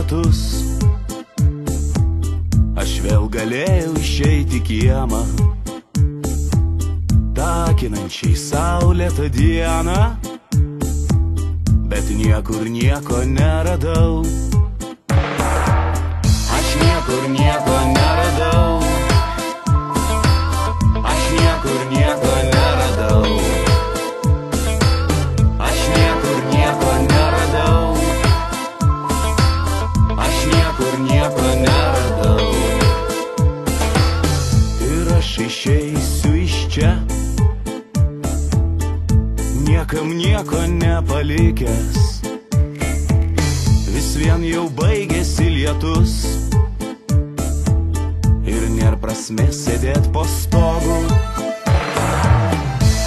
lietus, aš vėl galėjau išeiti į kiemą, takinančiai saulėtą dieną, bet niekur nieko neradau. Aš niekur nieko neradau. Aš niekur nieko neradau. Aš niekur nieko neradau. Aš niekur nieko neradau. Ir aš išeisiu iš čia, niekam nieko nepalikęs. Vis vien jau baigėsi lietus ir nėra prasmės sėdėt po stogu.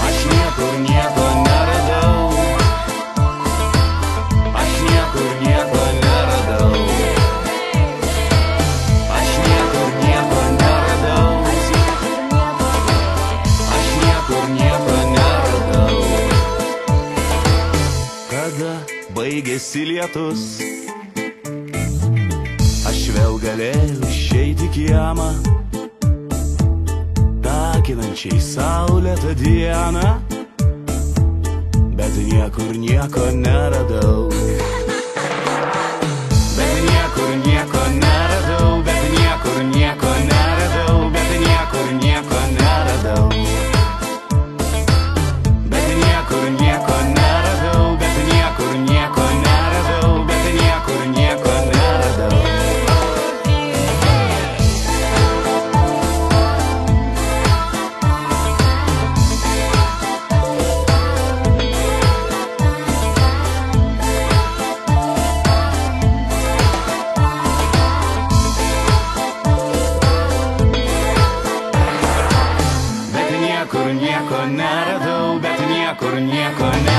Aš niekur nieko neradau. Aš niekur nieko neradau. Aš niekur nieko neradau. Aš niekur nieko neradau. Kada baigėsi lietus, aš vėl galėjau išeiti į kiemą, takinančiai saulėtą dieną, bet niekur nieko neradau. Bet niekur nieko neradau. Bet niekur nieko neradau. Bet niekur nieko neradau. Bet niekur nieko neradau. Bet niekur nieko neradau. Bet niekur nieko neradau. Bet niekur nieko neradau. Bet niekur nieko neradau.